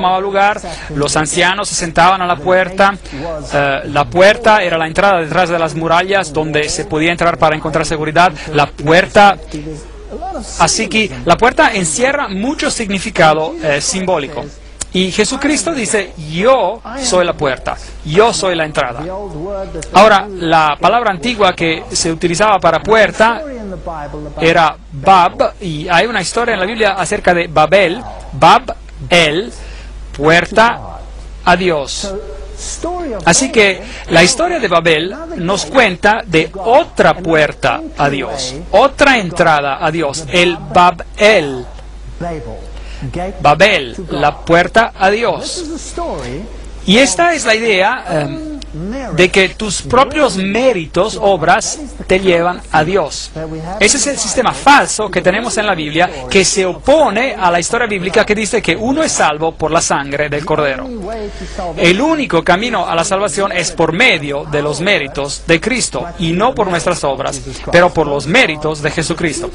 tomaba lugar, los ancianos se sentaban a la puerta era la entrada detrás de las murallas donde se podía entrar para encontrar seguridad. Así que la puerta encierra mucho significado simbólico. Y Jesucristo dice, yo soy la puerta, yo soy la entrada. Ahora, la palabra antigua que se utilizaba para puerta era Bab, y hay una historia en la Biblia acerca de Babel, Bab-el, puerta a Dios. Así que la historia de Babel nos cuenta de otra puerta a Dios, otra entrada a Dios, el Bab-el. Babel, la puerta a Dios. Y esta es la idea de que tus propios méritos, obras, te llevan a Dios. Ese es el sistema falso que tenemos en la Biblia, que se opone a la historia bíblica que dice que uno es salvo por la sangre del Cordero. El único camino a la salvación es por medio de los méritos de Cristo, y no por nuestras obras, pero por los méritos de Jesucristo.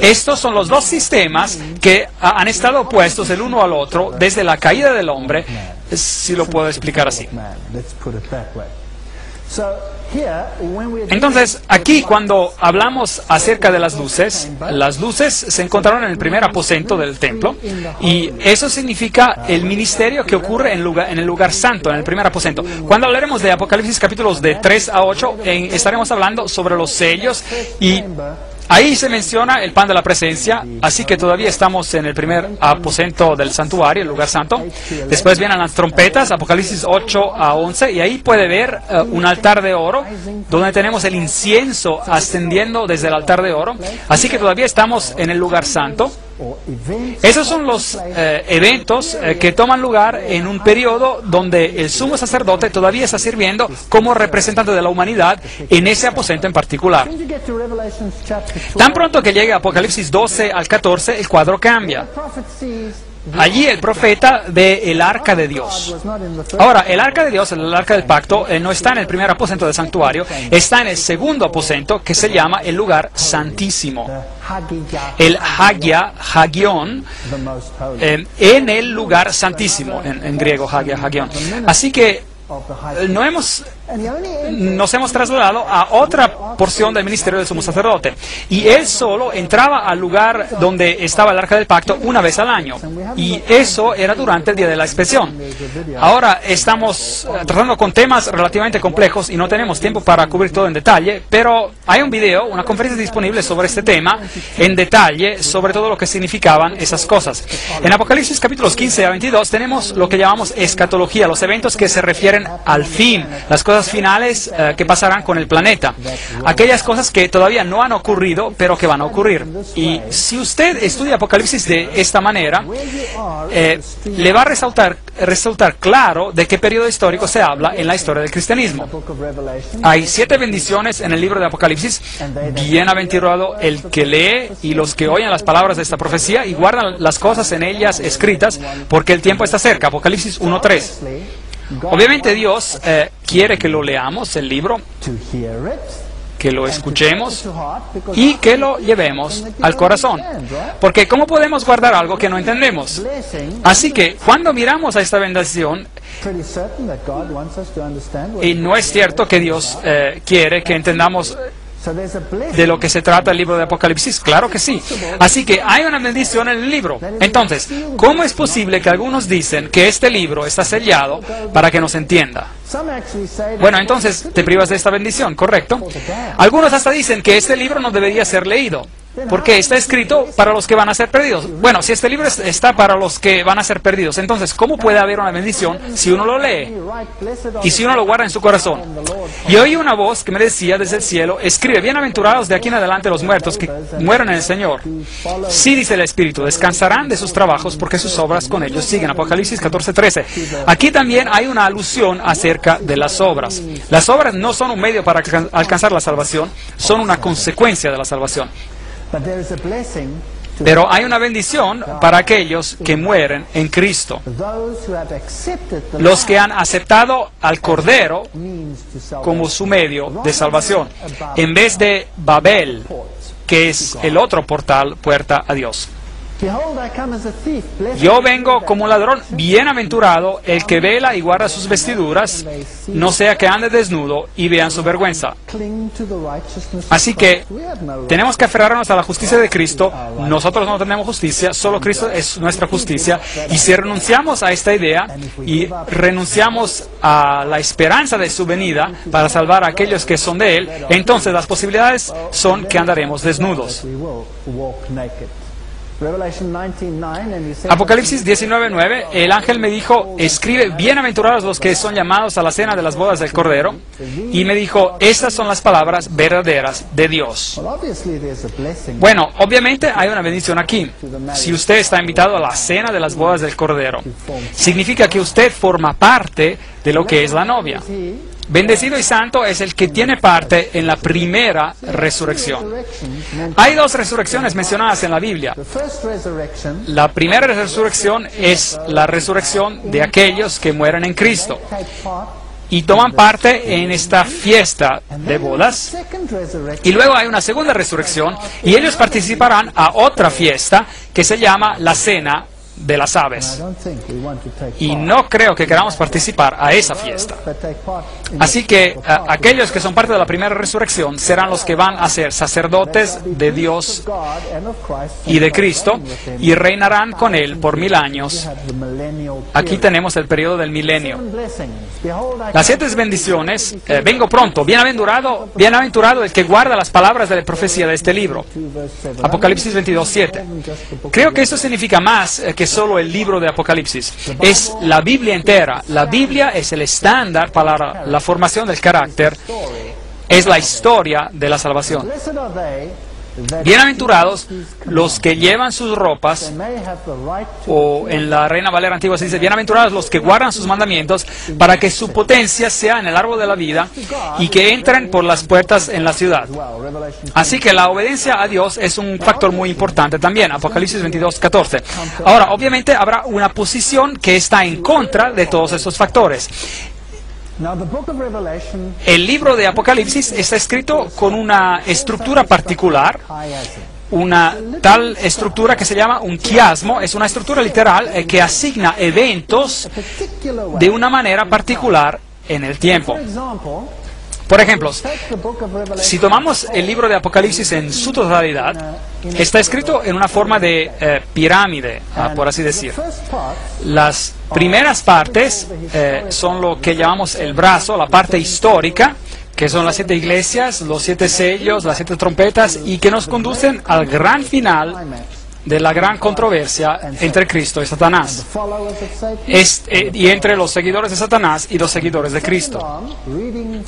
Estos son los dos sistemas que han estado opuestos el uno al otro desde la caída del hombre, si lo puedo explicar así. Entonces, aquí cuando hablamos acerca de las luces se encontraron en el primer aposento del templo, y eso significa el ministerio que ocurre en el lugar santo, en el primer aposento. Cuando hablaremos de Apocalipsis capítulos de 3 a 8, estaremos hablando sobre los sellos, y ahí se menciona el pan de la presencia, así que todavía estamos en el primer aposento del santuario, el lugar santo. Después vienen las trompetas, Apocalipsis 8 a 11, y ahí puede ver un altar de oro, donde tenemos el incienso ascendiendo desde el altar de oro. Así que todavía estamos en el lugar santo. Esos son los eventos que toman lugar en un periodo donde el sumo sacerdote todavía está sirviendo como representante de la humanidad en ese aposento en particular. Tan pronto que llegue a Apocalipsis 12 al 14, el cuadro cambia. Allí el profeta ve el arca de Dios. Ahora, el arca de Dios, el arca del pacto, no está en el primer aposento del santuario, está en el segundo aposento, que se llama el lugar santísimo. El Hagion, en el lugar santísimo, en griego, Hagion. Así que nos hemos trasladado a otra porción del ministerio del sumo sacerdote, y él solo entraba al lugar donde estaba el arca del pacto una vez al año, y eso era durante el día de la expiación. Ahora estamos tratando con temas relativamente complejos y no tenemos tiempo para cubrir todo en detalle, pero hay un video, una conferencia disponible sobre este tema en detalle, sobre todo lo que significaban esas cosas. En Apocalipsis capítulos 15 a 22 tenemos lo que llamamos escatología, los eventos que se refieren al fin, las cosas finales que pasarán con el planeta, aquellas cosas que todavía no han ocurrido pero que van a ocurrir. Y si usted estudia Apocalipsis de esta manera, le va a resultar claro de qué periodo histórico se habla en la historia del cristianismo. Hay 7 bendiciones en el libro de Apocalipsis. Bienaventurado el que lee y los que oyen las palabras de esta profecía y guardan las cosas en ellas escritas, porque el tiempo está cerca. Apocalipsis 1:3. Obviamente Dios quiere que lo leamos, el libro, que lo escuchemos y que lo llevemos al corazón. Porque ¿cómo podemos guardar algo que no entendemos? Así que cuando miramos a esta bendición, y no es cierto que Dios quiere que entendamos de lo que se trata el libro de Apocalipsis, claro que sí. Así que hay una bendición en el libro. Entonces, ¿cómo es posible que algunos dicen que este libro está sellado para que nos entienda? Bueno, entonces te privas de esta bendición, ¿correcto? Algunos hasta dicen que este libro no debería ser leído, porque está escrito para los que van a ser perdidos. Bueno, si este libro está para los que van a ser perdidos, entonces, ¿cómo puede haber una bendición si uno lo lee y si uno lo guarda en su corazón? Y oí una voz que me decía desde el cielo: escribe, bienaventurados de aquí en adelante los muertos que mueran en el Señor. Sí, dice el Espíritu, descansarán de sus trabajos porque sus obras con ellos siguen. Apocalipsis 14:13. Aquí también hay una alusión acerca de las obras. Las obras no son un medio para alcanzar la salvación, son una consecuencia de la salvación. Pero hay una bendición para aquellos que mueren en Cristo, los que han aceptado al Cordero como su medio de salvación, en vez de Babel, que es el otro portal, puerta a Dios. Yo vengo como un ladrón, bienaventurado el que vela y guarda sus vestiduras, no sea que ande desnudo y vean su vergüenza. Así que tenemos que aferrarnos a la justicia de Cristo. Nosotros no tenemos justicia, solo Cristo es nuestra justicia. Y si renunciamos a esta idea y renunciamos a la esperanza de su venida para salvar a aquellos que son de Él, entonces las posibilidades son que andaremos desnudos. Apocalipsis 19:9, el ángel me dijo, escribe, bienaventurados los que son llamados a la cena de las bodas del Cordero, y me dijo, estas son las palabras verdaderas de Dios. Bueno, obviamente hay una bendición aquí. Si usted está invitado a la cena de las bodas del Cordero, significa que usted forma parte de lo que es la novia. Bendecido y santo es el que tiene parte en la primera resurrección. Hay dos resurrecciones mencionadas en la Biblia. La primera resurrección es la resurrección de aquellos que mueren en Cristo y toman parte en esta fiesta de bodas. Y luego hay una segunda resurrección y ellos participarán a otra fiesta que se llama la Cena de las Aves. Y no creo que queramos participar a esa fiesta. Así que aquellos que son parte de la primera resurrección serán los que van a ser sacerdotes de Dios y de Cristo y reinarán con Él por 1000 años. Aquí tenemos el periodo del milenio. Las 7 bendiciones, vengo pronto, bienaventurado el que guarda las palabras de la profecía de este libro. Apocalipsis 22:7. Creo que esto significa más que solo el libro de Apocalipsis. Es la Biblia entera. La Biblia es el estándar para la formación del carácter. Es la historia de la salvación. Bienaventurados los que llevan sus ropas, o en la Reina Valera Antigua se dice, bienaventurados los que guardan sus mandamientos, para que su potencia sea en el árbol de la vida y que entren por las puertas en la ciudad. Así que la obediencia a Dios es un factor muy importante también. Apocalipsis 22:14. Ahora, obviamente habrá una posición que está en contra de todos estos factores. El libro de Apocalipsis está escrito con una estructura particular, una tal estructura que se llama un quiasmo. Es una estructura literal que asigna eventos de una manera particular en el tiempo. Por ejemplo, si tomamos el libro de Apocalipsis en su totalidad, está escrito en una forma de pirámide, por así decir. Las primeras partes son lo que llamamos el brazo, la parte histórica, que son las 7 iglesias, los 7 sellos, las 7 trompetas, y que nos conducen al gran final de la gran controversia entre Cristo y Satanás, y entre los seguidores de Satanás y los seguidores de Cristo.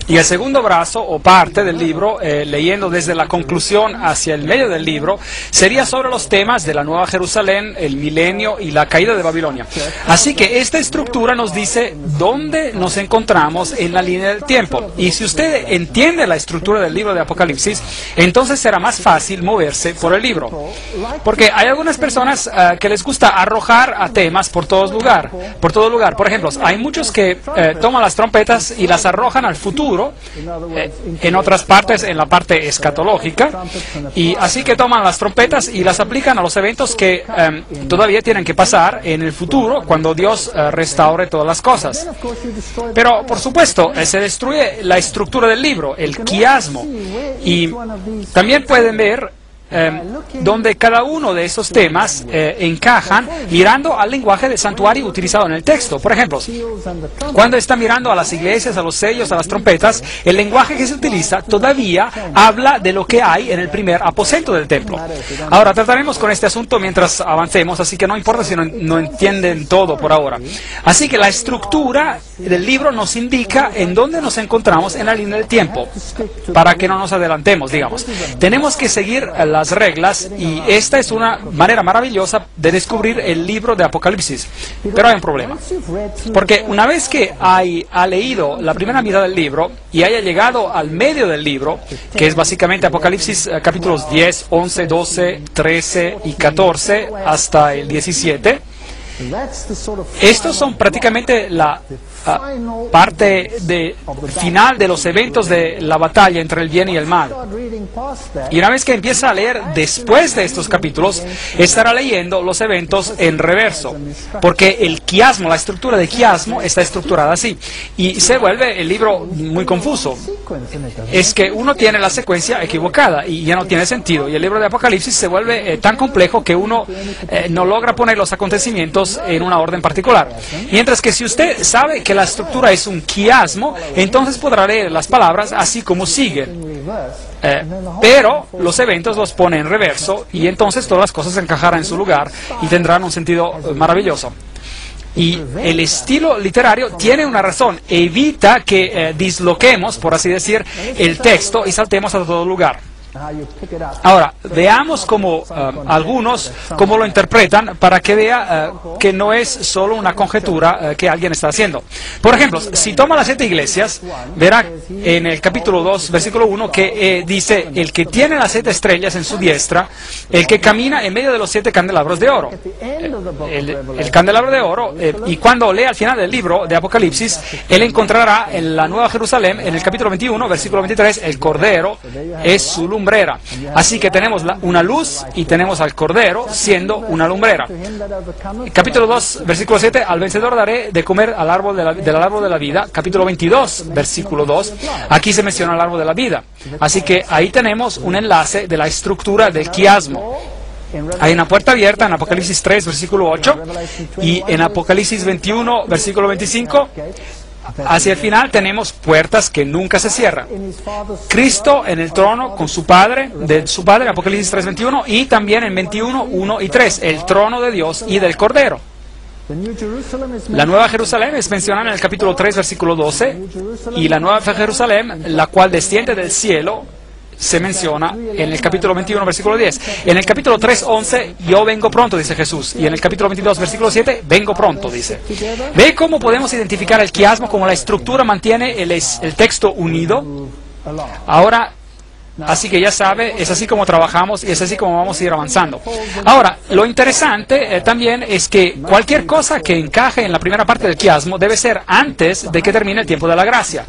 Y el segundo brazo o parte del libro, leyendo desde la conclusión hacia el medio del libro, sería sobre los temas de la Nueva Jerusalén, el milenio y la caída de Babilonia. Así que esta estructura nos dice dónde nos encontramos en la línea del tiempo. Y si usted entiende la estructura del libro de Apocalipsis, entonces será más fácil moverse por el libro. Porque hay algunas personas que les gusta arrojar a temas por todo lugar. Por ejemplo, hay muchos que toman las trompetas y las arrojan al futuro, en otras partes, en la parte escatológica, y así que toman las trompetas y las aplican a los eventos que todavía tienen que pasar en el futuro, cuando Dios restaure todas las cosas. Pero, por supuesto, se destruye la estructura del libro, el quiasmo, y también pueden ver donde cada uno de esos temas encajan mirando al lenguaje del santuario utilizado en el texto. Por ejemplo, cuando está mirando a las iglesias, a los sellos, a las trompetas, el lenguaje que se utiliza todavía habla de lo que hay en el primer aposento del templo. Ahora, trataremos con este asunto mientras avancemos, así que no importa si no entienden todo por ahora. Así que la estructura del libro nos indica en dónde nos encontramos en la línea del tiempo, para que no nos adelantemos, digamos. Tenemos que seguir las reglas, y esta es una manera maravillosa de descubrir el libro de Apocalipsis. Pero hay un problema, porque una vez que ha leído la primera mitad del libro y haya llegado al medio del libro, que es básicamente Apocalipsis capítulos 10, 11, 12, 13 y 14 hasta el 17, estos son prácticamente la parte final de los eventos de la batalla entre el bien y el mal. Y una vez que empieza a leer después de estos capítulos, estará leyendo los eventos en reverso, porque el quiasmo, la estructura de quiasmo está estructurada así, y se vuelve el libro muy confuso. Es que uno tiene la secuencia equivocada y ya no tiene sentido, y el libro de Apocalipsis se vuelve tan complejo que uno no logra poner los acontecimientos en una orden particular. Mientras que si usted sabe que la estructura es un quiasmo, entonces podrá leer las palabras así como siguen. Pero los eventos los pone en reverso y entonces todas las cosas encajarán en su lugar y tendrán un sentido maravilloso. Y el estilo literario tiene una razón: evita que disloquemos, por así decir, el texto y saltemos a todo lugar. Ahora, veamos cómo algunos cómo lo interpretan para que vea que no es solo una conjetura que alguien está haciendo. Por ejemplo, si toma las 7 iglesias, verá en el capítulo 2, versículo 1, que dice: el que tiene las 7 estrellas en su diestra, el que camina en medio de los 7 candelabros de oro. El candelabro de oro, y cuando lea al final del libro de Apocalipsis, él encontrará en la Nueva Jerusalén, en el capítulo 21, versículo 23, el Cordero es su lumbrera. Así que tenemos una luz y tenemos al Cordero siendo una lumbrera. Capítulo 2, versículo 7, al vencedor daré de comer del árbol de la vida. Capítulo 22, versículo 2, aquí se menciona el árbol de la vida. Así que ahí tenemos un enlace de la estructura del quiasmo. Hay una puerta abierta en Apocalipsis 3, versículo 8, y en Apocalipsis 21, versículo 25, hacia el final tenemos puertas que nunca se cierran. Cristo en el trono con su Padre, Apocalipsis 3, 21, y también en 21, 1 y 3, el trono de Dios y del Cordero. La Nueva Jerusalén es mencionada en el capítulo 3, versículo 12, y la Nueva Jerusalén, la cual desciende del cielo, se menciona en el capítulo 21, versículo 10. En el capítulo 3, 11, yo vengo pronto, dice Jesús. Y en el capítulo 22, versículo 7, vengo pronto, dice. ¿Ve cómo podemos identificar el quiasmo, como la estructura mantiene el texto unido? Ahora, así que ya sabe, es así como trabajamos y es así como vamos a ir avanzando. Ahora, lo interesante también es que cualquier cosa que encaje en la primera parte del quiasmo debe ser antes de que termine el tiempo de la gracia.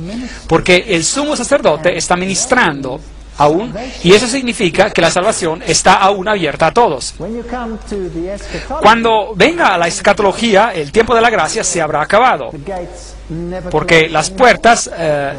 Porque el sumo sacerdote está ministrando aún, y eso significa que la salvación está aún abierta a todos. Cuando venga a la escatología, el tiempo de la gracia se habrá acabado, porque las puertas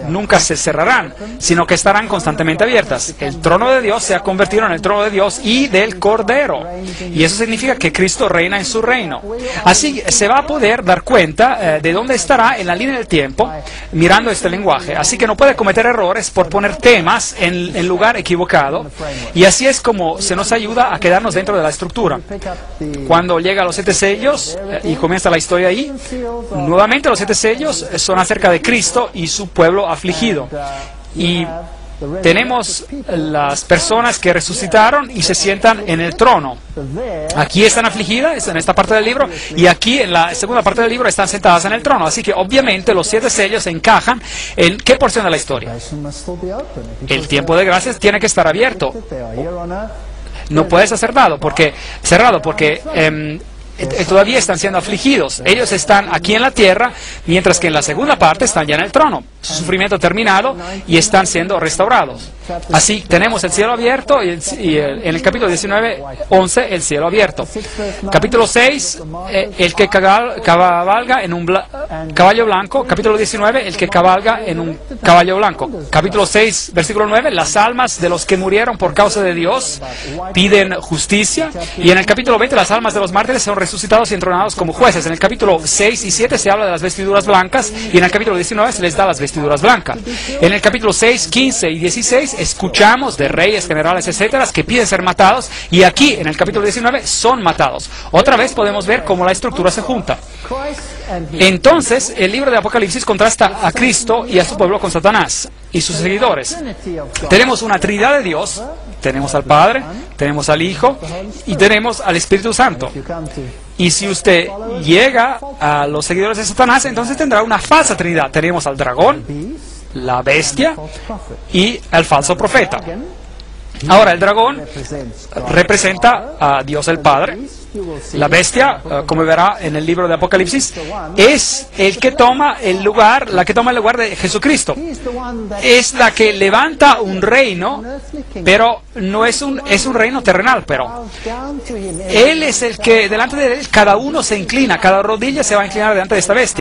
nunca se cerrarán, sino que estarán constantemente abiertas. El trono de Dios se ha convertido en el trono de Dios y del Cordero, y eso significa que Cristo reina en su reino. Así se va a poder dar cuenta de dónde estará en la línea del tiempo mirando este lenguaje. Así que no puede cometer errores por poner temas en el lugar equivocado, y así es como se nos ayuda a quedarnos dentro de la estructura. Cuando llega a los 7 sellos y comienza la historia ahí, nuevamente los 7 sellos son acerca de Cristo y su pueblo afligido. Y tenemos las personas que resucitaron y se sientan en el trono. Aquí están afligidas, en esta parte del libro, y aquí en la segunda parte del libro están sentadas en el trono. Así que obviamente los 7 sellos encajan en ¿qué porción de la historia? El tiempo de gracias tiene que estar abierto. No puede ser cerrado porque todavía están siendo afligidos. Ellos están aquí en la tierra, mientras que en la segunda parte están ya en el trono. Su sufrimiento terminado y están siendo restaurados. Así tenemos el cielo abierto y en el capítulo 19, 11, el cielo abierto. Capítulo 6, el que cabalga en un caballo blanco. Capítulo 19, el que cabalga en un caballo blanco. Capítulo 6, versículo 9, las almas de los que murieron por causa de Dios piden justicia. Y en el capítulo 20, las almas de los mártires son resucitados y entronados como jueces. En el capítulo 6 y 7 se habla de las vestiduras blancas, y en el capítulo 19 se les da las vestiduras blancas. En el capítulo 6, 15 y 16 escuchamos de reyes, generales, etcétera, que piden ser matados, y aquí en el capítulo 19 son matados. Otra vez podemos ver cómo la estructura se junta. Entonces, el libro de Apocalipsis contrasta a Cristo y a su pueblo con Satanás y sus seguidores. Tenemos una Trinidad de Dios, tenemos al Padre, tenemos al Hijo y tenemos al Espíritu Santo. Y si usted llega a los seguidores de Satanás, entonces tendrá una falsa Trinidad. Tenemos al dragón, la bestia y al falso profeta. Ahora, el dragón representa a Dios el Padre, La bestia, como verá en el libro de Apocalipsis, es el que toma el lugar, la que toma el lugar de Jesucristo. Es la que levanta un reino, pero no es un reino terrenal, pero Él es el que, delante de Él, cada uno se inclina, cada rodilla se va a inclinar delante de esta bestia.